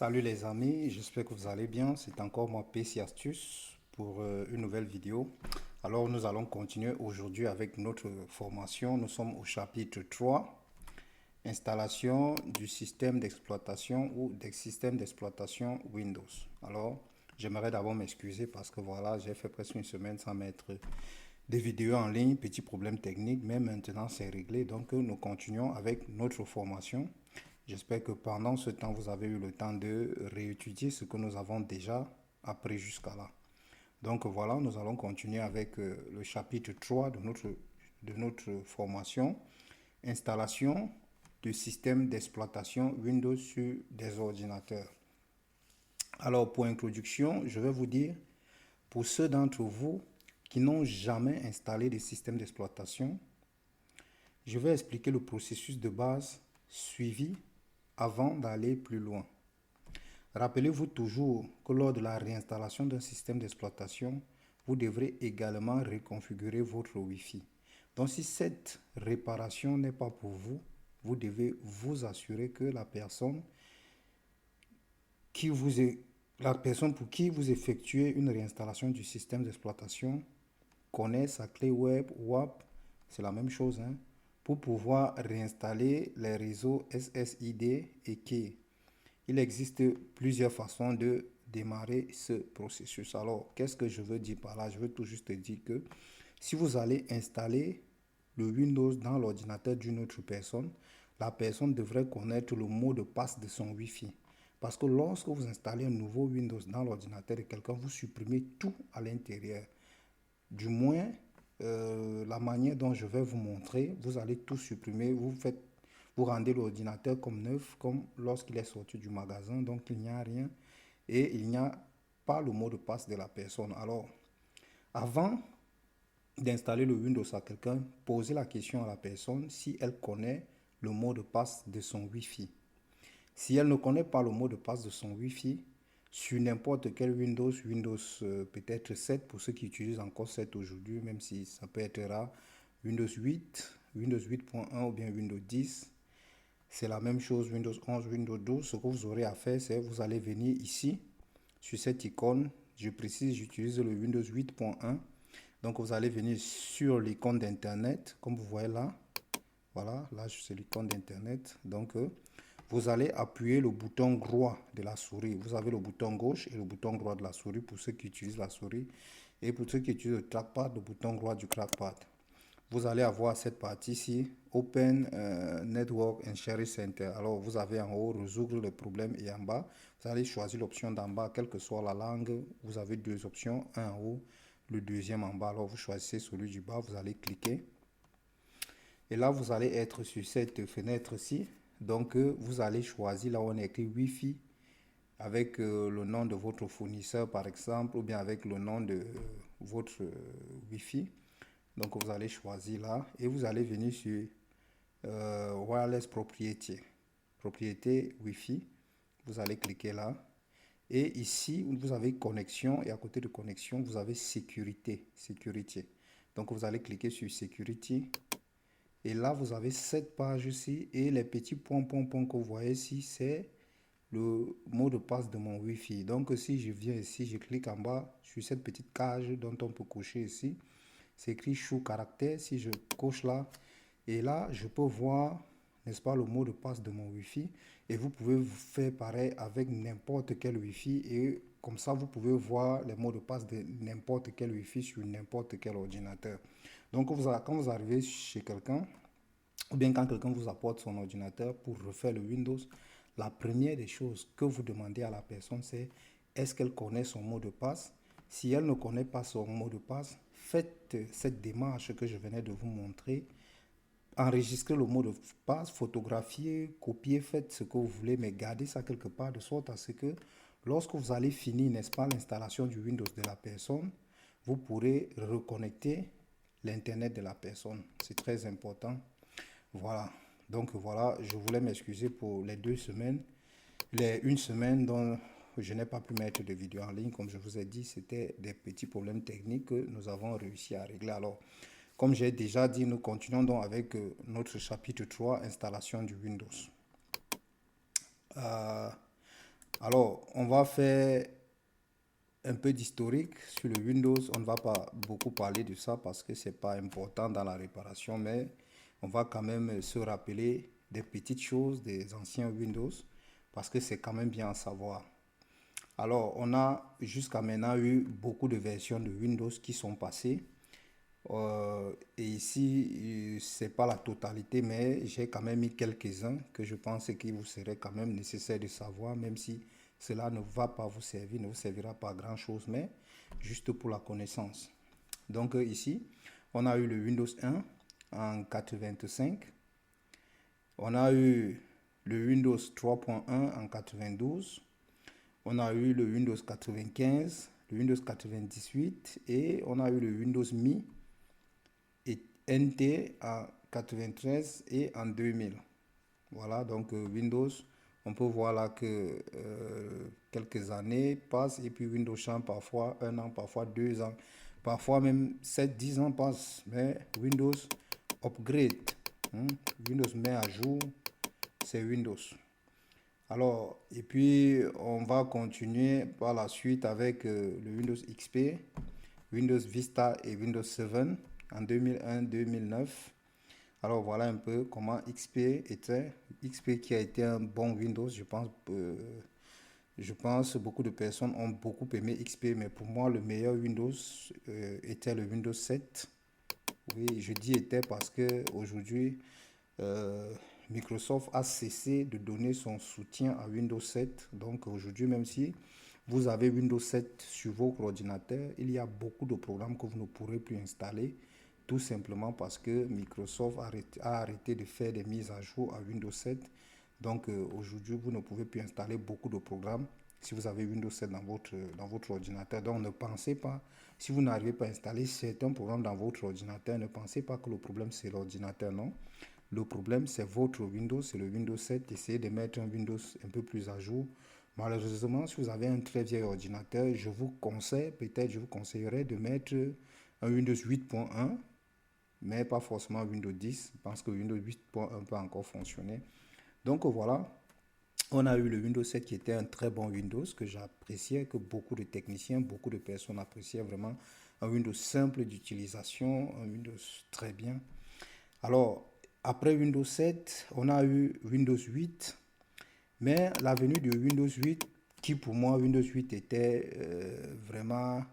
Salut les amis, j'espère que vous allez bien. C'est encore moi, PC Astuce, pour une nouvelle vidéo. Alors, nous allons continuer aujourd'hui avec notre formation. Nous sommes au chapitre 3, installation du système d'exploitation ou des systèmes d'exploitation Windows. Alors, j'aimerais d'abord m'excuser parce que voilà, j'ai fait presque une semaine sans mettre des vidéos en ligne, petit problème technique, mais maintenant c'est réglé. Donc, nous continuons avec notre formation. J'espère que pendant ce temps, vous avez eu le temps de réétudier ce que nous avons déjà appris jusqu'à là. Donc voilà, nous allons continuer avec le chapitre 3 de notre formation, installation de système d'exploitation Windows sur des ordinateurs. Alors pour introduction, je vais vous dire, pour ceux d'entre vous qui n'ont jamais installé de système d'exploitation, je vais expliquer le processus de base suivi avant d'aller plus loin. Rappelez-vous toujours que lors de la réinstallation d'un système d'exploitation, vous devrez également reconfigurer votre Wi-Fi. Donc si cette réparation n'est pas pour vous, vous devez vous assurer que la personne pour qui vous effectuez une réinstallation du système d'exploitation connaît sa clé web, WAP, c'est la même chose, hein, pour pouvoir réinstaller les réseaux SSID et Key. Il existe plusieurs façons de démarrer ce processus. Alors, qu'est-ce que je veux dire par là? Je veux tout juste dire que si vous allez installer le Windows dans l'ordinateur d'une autre personne, la personne devrait connaître le mot de passe de son Wi-Fi. Parce que lorsque vous installez un nouveau Windows dans l'ordinateur de quelqu'un, vous supprimez tout à l'intérieur. Du moins, la manière dont je vais vous montrer, vous allez tout supprimer, vous rendez l'ordinateur comme neuf, comme lorsqu'il est sorti du magasin, donc il n'y a rien et il n'y a pas le mot de passe de la personne. Alors, avant d'installer le Windows à quelqu'un, posez la question à la personne si elle connaît le mot de passe de son Wi-Fi. Si elle ne connaît pas le mot de passe de son Wi-Fi, sur n'importe quel Windows, peut-être 7 pour ceux qui utilisent encore 7 aujourd'hui, même si ça peut être rare, Windows 8, Windows 8.1 ou bien Windows 10, c'est la même chose, Windows 11, Windows 12. Ce que vous aurez à faire, c'est vous allez venir ici, sur cette icône. Je précise, j'utilise le Windows 8.1. Donc, vous allez venir sur l'icône d'Internet, comme vous voyez là. Voilà, là, c'est l'icône d'Internet. Donc, vous allez appuyer le bouton droit de la souris. Vous avez le bouton gauche et le bouton droit de la souris pour ceux qui utilisent la souris. Et pour ceux qui utilisent le trackpad, le bouton droit du trackpad. Vous allez avoir cette partie ici, Open Network and Sharing Center. Alors, vous avez en haut, résoudre le problème et en bas, vous allez choisir l'option d'en bas, quelle que soit la langue. Vous avez deux options, un en haut, le deuxième en bas. Alors, vous choisissez celui du bas, vous allez cliquer. Et là, vous allez être sur cette fenêtre-ci. Donc, vous allez choisir là où on a écrit Wi-Fi avec le nom de votre fournisseur, par exemple, ou bien avec le nom de votre Wi-Fi. Donc, vous allez choisir là et vous allez venir sur Wireless Propriété. Propriété Wi-Fi. Vous allez cliquer là. Et ici, vous avez connexion et à côté de connexion, vous avez sécurité. Sécurité. Donc, vous allez cliquer sur Security. Et là, vous avez cette page ici et les petits points que vous voyez ici, c'est le mot de passe de mon Wi-Fi. Donc, si je viens ici, je clique en bas sur cette petite cage dont on peut cocher ici. C'est écrit Show caractère. Si je coche là, et là, je peux voir, n'est-ce pas, le mot de passe de mon Wi-Fi. Et vous pouvez faire pareil avec n'importe quel Wi-Fi. Et comme ça, vous pouvez voir les mots de passe de n'importe quel Wi-Fi sur n'importe quel ordinateur. Donc, quand vous arrivez chez quelqu'un, ou bien quand quelqu'un vous apporte son ordinateur pour refaire le Windows, la première des choses que vous demandez à la personne, c'est est-ce qu'elle connaît son mot de passe? Si elle ne connaît pas son mot de passe, faites cette démarche que je venais de vous montrer. Enregistrez le mot de passe, photographiez, copiez, faites ce que vous voulez, mais gardez ça quelque part de sorte à ce que lorsque vous allez finir, n'est-ce pas, l'installation du Windows de la personne, vous pourrez reconnecter l'Internet de la personne. C'est très important. Voilà. Donc voilà, je voulais m'excuser pour les 2 semaines, une semaine dont je n'ai pas pu mettre de vidéo en ligne. Comme je vous ai dit, c'était des petits problèmes techniques que nous avons réussi à régler. Alors, comme j'ai déjà dit, nous continuons donc avec notre chapitre 3, installation du Windows. Alors, on va faire un peu d'historique sur le Windows. On ne va pas beaucoup parler de ça parce que c'est pas important dans la réparation, mais on va quand même se rappeler des petites choses des anciens Windows parce que c'est quand même bien à savoir. Alors, on a jusqu'à maintenant eu beaucoup de versions de Windows qui sont passées. Et ici, c'est pas la totalité, mais j'ai quand même mis quelques-uns que je pense qu'il vous serait quand même nécessaire de savoir, même si cela ne va pas vous servir, ne vous servira pas à grand-chose, mais juste pour la connaissance. Donc ici, on a eu le Windows 1 en 85. On a eu le Windows 3.1 en 92. On a eu le Windows 95, le Windows 98 et on a eu le Windows Me et NT en 93 et en 2000. Voilà, donc Windows, on peut voir là que quelques années passent et puis Windows change parfois un an, parfois 2 ans, parfois même 7, 10 ans passent. Mais Windows upgrade, hein, Windows met à jour, c'est Windows. Alors, et puis on va continuer par la suite avec le Windows XP, Windows Vista et Windows 7 en 2001-2009. Alors voilà un peu comment XP était. XP qui a été un bon Windows, je pense beaucoup de personnes ont beaucoup aimé XP, mais pour moi le meilleur Windows était le Windows 7. Oui, je dis était parce que aujourd'hui euh, Microsoft a cessé de donner son soutien à Windows 7. Donc aujourd'hui, même si vous avez Windows 7 sur votre ordinateur, il y a beaucoup de programmes que vous ne pourrez plus installer, tout simplement parce que Microsoft a arrêté de faire des mises à jour à Windows 7. Donc aujourd'hui, vous ne pouvez plus installer beaucoup de programmes si vous avez Windows 7 dans votre ordinateur. Donc ne pensez pas, si vous n'arrivez pas à installer certains programmes dans votre ordinateur, ne pensez pas que le problème c'est l'ordinateur, non. Le problème, c'est votre Windows, c'est le Windows 7. Essayez de mettre un Windows un peu plus à jour. Malheureusement, si vous avez un très vieil ordinateur, je vous conseillerais de mettre un Windows 8.1, mais pas forcément Windows 10, parce que Windows 8.1 peut encore fonctionner. Donc voilà, on a eu le Windows 7 qui était un très bon Windows que j'appréciais, que beaucoup de techniciens, beaucoup de personnes appréciaient vraiment. Un Windows simple d'utilisation, un Windows très bien. Alors, après Windows 7, on a eu Windows 8, mais la venue de Windows 8, qui pour moi, Windows 8 était vraiment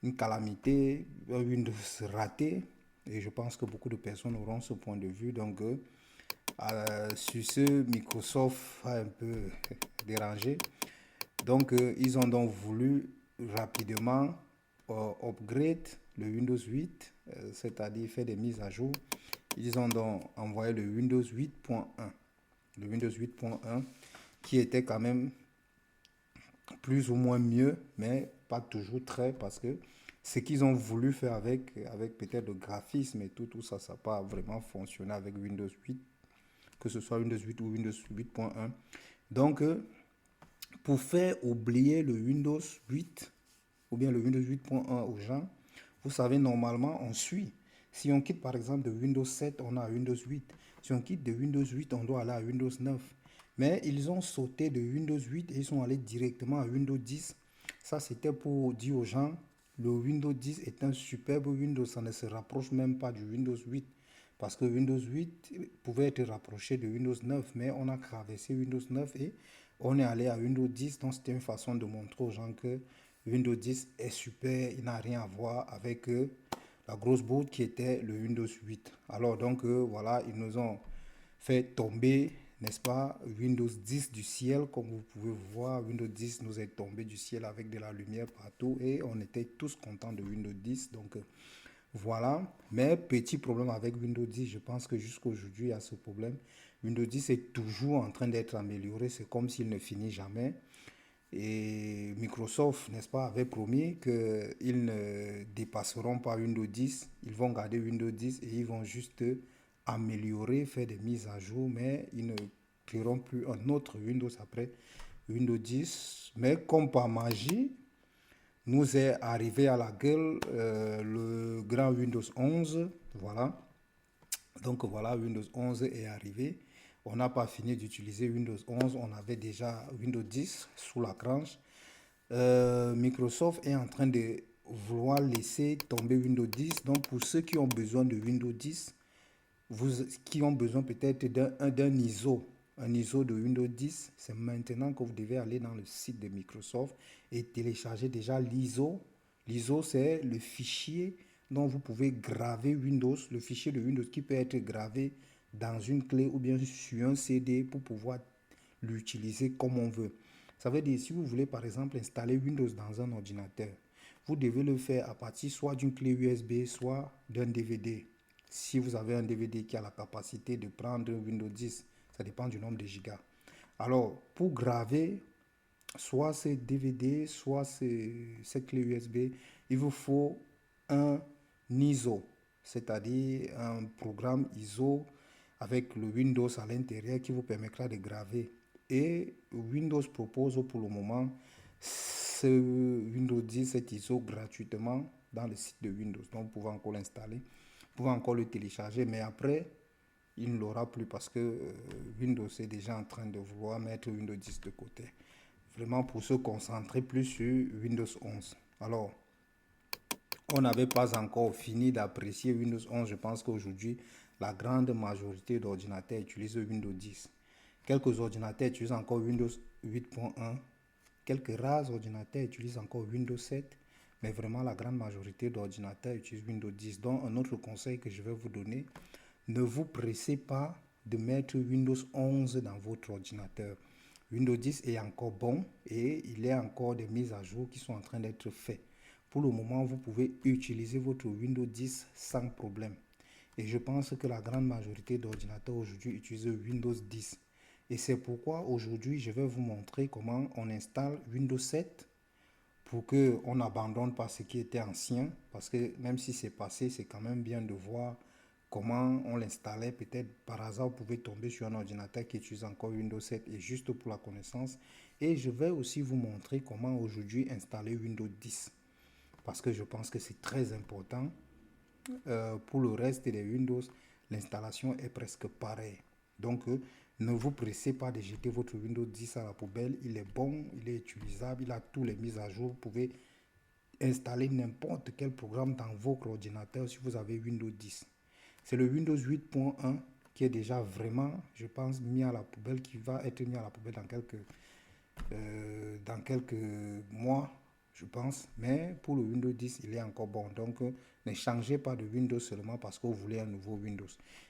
une calamité, un Windows raté, et je pense que beaucoup de personnes auront ce point de vue. Donc, sur ce, Microsoft a un peu dérangé. Donc, ils ont donc voulu rapidement upgrade le Windows 8, c'est-à-dire faire des mises à jour. Ils ont donc envoyé le Windows 8.1. Le Windows 8.1 qui était quand même plus ou moins mieux, mais pas toujours très, parce que ce qu'ils ont voulu faire avec peut-être le graphisme et tout ça, ça n'a pas vraiment fonctionné avec Windows 8, que ce soit Windows 8 ou Windows 8.1. Donc, pour faire oublier le Windows 8 ou bien le Windows 8.1 aux gens, vous savez, normalement, on suit. Si on quitte par exemple de Windows 7, on a Windows 8. Si on quitte de Windows 8, on doit aller à Windows 9. Mais ils ont sauté de Windows 8 et ils sont allés directement à Windows 10. Ça, c'était pour dire aux gens, le Windows 10 est un superbe Windows. Ça ne se rapproche même pas du Windows 8. Parce que Windows 8 pouvait être rapproché de Windows 9, mais on a traversé Windows 9 et on est allé à Windows 10. Donc c'était une façon de montrer aux gens que Windows 10 est super, il n'a rien à voir avec la grosse bourde qui était le Windows 8. Alors donc voilà, ils nous ont fait tomber, n'est-ce pas, Windows 10 du ciel. Comme vous pouvez voir, Windows 10 nous est tombé du ciel avec de la lumière partout et on était tous contents de Windows 10. Donc voilà, mais petit problème avec Windows 10, je pense que jusqu'à aujourd'hui, il y a ce problème. Windows 10 est toujours en train d'être amélioré, c'est comme s'il ne finit jamais. Et Microsoft, n'est-ce pas, avait promis qu'ils ne dépasseront pas Windows 10. Ils vont garder Windows 10 et ils vont juste améliorer, faire des mises à jour, mais ils ne créeront plus un autre Windows après Windows 10. Mais comme par magie, nous est arrivé à la gueule le grand Windows 11. Voilà. Donc voilà, Windows 11 est arrivé. On n'a pas fini d'utiliser Windows 11, on avait déjà Windows 10 sous la cranche. Microsoft est en train de vouloir laisser tomber Windows 10. Donc, pour ceux qui ont besoin de Windows 10, qui ont besoin peut-être d'un ISO, un ISO de Windows 10, c'est maintenant que vous devez aller dans le site de Microsoft et télécharger déjà l'ISO. L'ISO, c'est le fichier dont vous pouvez graver Windows, le fichier de Windows qui peut être gravé dans une clé ou bien sur un CD pour pouvoir l'utiliser comme on veut. Ça veut dire, si vous voulez par exemple installer Windows dans un ordinateur, vous devez le faire à partir soit d'une clé USB, soit d'un DVD. Si vous avez un DVD qui a la capacité de prendre Windows 10, ça dépend du nombre de gigas. Alors, pour graver soit ces DVD, soit ces clés USB, il vous faut un ISO, c'est-à-dire un programme ISO avec le Windows à l'intérieur qui vous permettra de graver. Et Windows propose pour le moment ce Windows 10, cet ISO gratuitement dans le site de Windows. Donc, vous pouvez encore l'installer, vous pouvez encore le télécharger, mais après, il ne l'aura plus parce que Windows est déjà en train de vouloir mettre Windows 10 de côté. Vraiment pour se concentrer plus sur Windows 11. Alors, on n'avait pas encore fini d'apprécier Windows 11. Je pense qu'aujourd'hui, la grande majorité d'ordinateurs utilisent Windows 10. Quelques ordinateurs utilisent encore Windows 8.1. Quelques rares ordinateurs utilisent encore Windows 7. Mais vraiment, la grande majorité d'ordinateurs utilisent Windows 10. Donc, un autre conseil que je vais vous donner, ne vous pressez pas de mettre Windows 11 dans votre ordinateur. Windows 10 est encore bon et il y a encore des mises à jour qui sont en train d'être faites. Pour le moment, vous pouvez utiliser votre Windows 10 sans problème. Et je pense que la grande majorité d'ordinateurs aujourd'hui utilisent Windows 10. Et c'est pourquoi aujourd'hui, je vais vous montrer comment on installe Windows 7 pour qu'on n'abandonne pas ce qui était ancien. Parce que même si c'est passé, c'est quand même bien de voir comment on l'installait. Peut-être par hasard, vous pouvez tomber sur un ordinateur qui utilise encore Windows 7 et juste pour la connaissance. Et je vais aussi vous montrer comment aujourd'hui installer Windows 10. Parce que je pense que c'est très important. Pour le reste des Windows, l'installation est presque pareille. Donc, ne vous pressez pas de jeter votre Windows 10 à la poubelle. Il est bon, il est utilisable, il a toutes les mises à jour. Vous pouvez installer n'importe quel programme dans votre ordinateur si vous avez Windows 10. C'est le Windows 8.1 qui est déjà vraiment, je pense, mis à la poubelle, qui va être mis à la poubelle dans quelques mois, je pense. Mais pour le Windows 10, il est encore bon. Donc, ne changez pas de Windows seulement parce que vous voulez un nouveau Windows.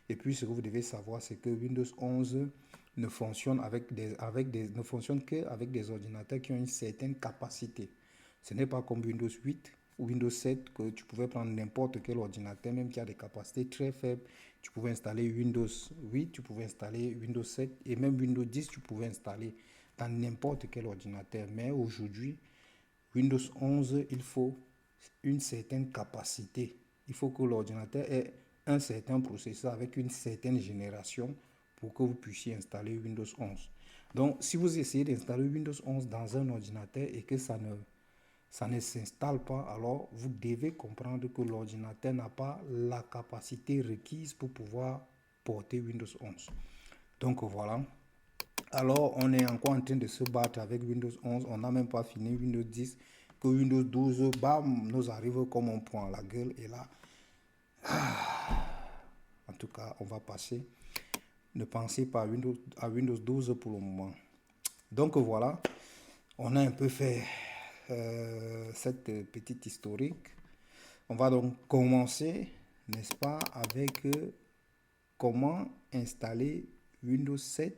Et puis, ce que vous devez savoir, c'est que Windows 11 ne fonctionne ne fonctionne qu'avec des ordinateurs qui ont une certaine capacité. Ce n'est pas comme Windows 8 ou Windows 7 que tu pouvais prendre n'importe quel ordinateur, même qui a des capacités très faibles. Tu pouvais installer Windows 8, tu pouvais installer Windows 7 et même Windows 10, tu pouvais installer dans n'importe quel ordinateur. Mais aujourd'hui, Windows 11, il faut une certaine capacité. Il faut que l'ordinateur ait un certain processeur avec une certaine génération pour que vous puissiez installer Windows 11. Donc, si vous essayez d'installer Windows 11 dans un ordinateur et que ça ne s'installe pas, alors vous devez comprendre que l'ordinateur n'a pas la capacité requise pour pouvoir porter Windows 11. Donc voilà. Alors on est encore en train de se battre avec Windows 11. On n'a même pas fini Windows 10. Que Windows 12, bam, nous arrive comme on prend la gueule. Et là, en tout cas, on va passer. Ne pensez pas à Windows 12 pour le moment. Donc voilà, on a un peu fait cette petite historique. On va donc commencer, n'est-ce pas, avec comment installer Windows 7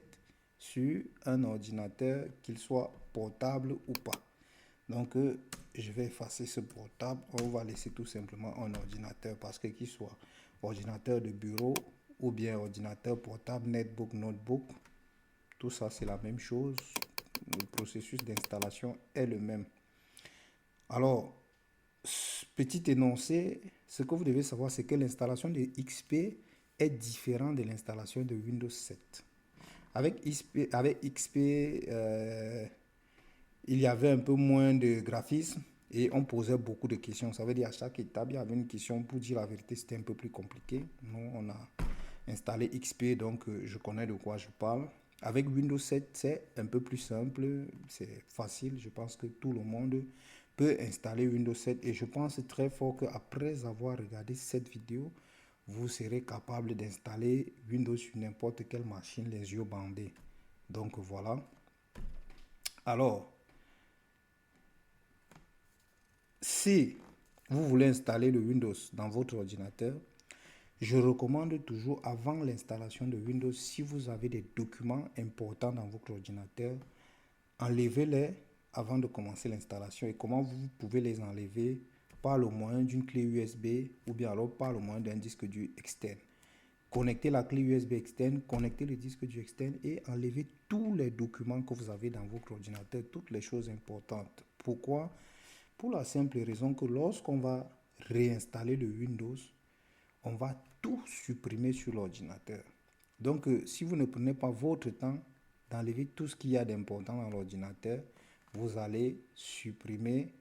sur un ordinateur, qu'il soit portable ou pas. Donc, je vais effacer ce portable. On va laisser tout simplement un ordinateur parce que qu'il soit ordinateur de bureau ou bien ordinateur portable, netbook, notebook, tout ça c'est la même chose. Le processus d'installation est le même. Alors, petit énoncé, ce que vous devez savoir, c'est que l'installation de XP est différente de l'installation de Windows 7. Avec XP, il y avait un peu moins de graphisme et on posait beaucoup de questions. Ça veut dire à chaque étape, il y avait une question. Pour dire la vérité, c'était un peu plus compliqué. Nous, on a installer XP, donc je connais de quoi je parle. Avec Windows 7, c'est un peu plus simple, c'est facile. Je pense que tout le monde peut installer Windows 7 et je pense très fort qu'après avoir regardé cette vidéo, vous serez capable d'installer Windows sur n'importe quelle machine, les yeux bandés. Donc voilà. Alors, si vous voulez installer le Windows dans votre ordinateur, je recommande toujours avant l'installation de Windows, si vous avez des documents importants dans votre ordinateur, enlevez-les avant de commencer l'installation. Et comment vous pouvez les enlever? Par le moyen d'une clé USB ou bien alors par le moyen d'un disque dur externe. Connectez la clé USB externe, connectez le disque dur externe et enlevez tous les documents que vous avez dans votre ordinateur, toutes les choses importantes. Pourquoi? Pour la simple raison que lorsqu'on va réinstaller le Windows, on va tout supprimer sur l'ordinateur. Donc, si vous ne prenez pas votre temps d'enlever tout ce qu'il y a d'important dans l'ordinateur, vous allez supprimer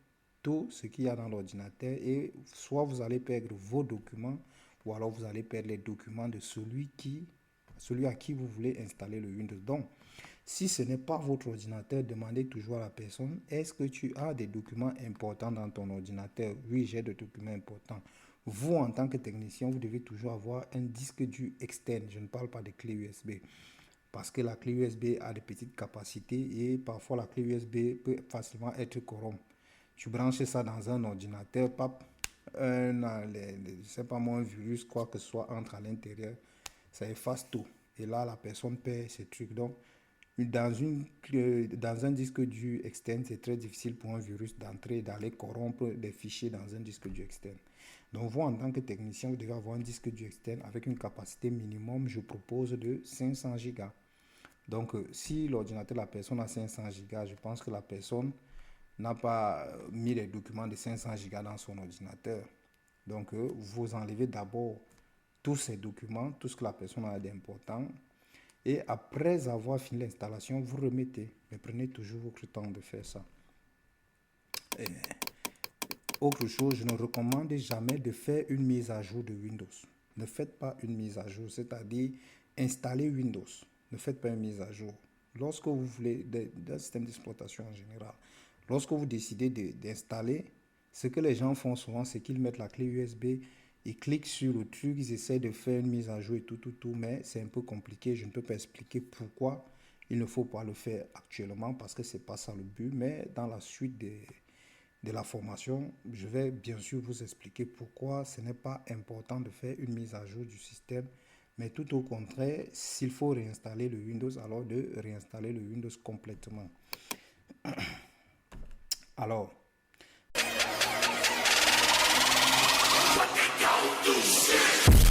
tout ce qu'il y a dans l'ordinateur et soit vous allez perdre vos documents ou alors vous allez perdre les documents de celui à qui vous voulez installer le Windows. Donc, si ce n'est pas votre ordinateur, demandez toujours à la personne, est-ce que tu as des documents importants dans ton ordinateur? Oui, j'ai des documents importants. Vous, en tant que technicien, vous devez toujours avoir un disque dur externe. Je ne parle pas de clé USB. Parce que la clé USB a des petites capacités et parfois la clé USB peut facilement être corrompue. Tu branches ça dans un ordinateur, pap, je sais pas moi, un virus, quoi que ce soit, entre à l'intérieur, ça efface tout. Et là, la personne perd ses trucs. Donc, dans un disque dur externe, c'est très difficile pour un virus d'entrer et d'aller corrompre des fichiers dans un disque dur externe. Donc, vous, en tant que technicien, vous devez avoir un disque dur externe avec une capacité minimum, je propose, de 500 Go. Donc, si l'ordinateur de la personne a 500 Go, je pense que la personne n'a pas mis les documents de 500 Go dans son ordinateur. Donc, vous enlevez d'abord tous ces documents, tout ce que la personne a d'important. Et après avoir fini l'installation, vous remettez. Mais prenez toujours votre temps de faire ça. Et autre chose, je ne recommande jamais de faire une mise à jour de Windows. Ne faites pas une mise à jour, c'est-à-dire installer Windows. Ne faites pas une mise à jour. Lorsque vous voulez, d'un système d'exploitation en général, lorsque vous décidez d'installer, ce que les gens font souvent, c'est qu'ils mettent la clé USB, ils cliquent sur le truc, ils essaient de faire une mise à jour et tout, mais c'est un peu compliqué. Je ne peux pas expliquer pourquoi il ne faut pas le faire actuellement parce que ce n'est pas ça le but, mais dans la suite de la formation, je vais bien sûr vous expliquer pourquoi ce n'est pas important de faire une mise à jour du système, mais tout au contraire, s'il faut réinstaller le Windows, alors de réinstaller le Windows complètement. Alors, What they gon' do?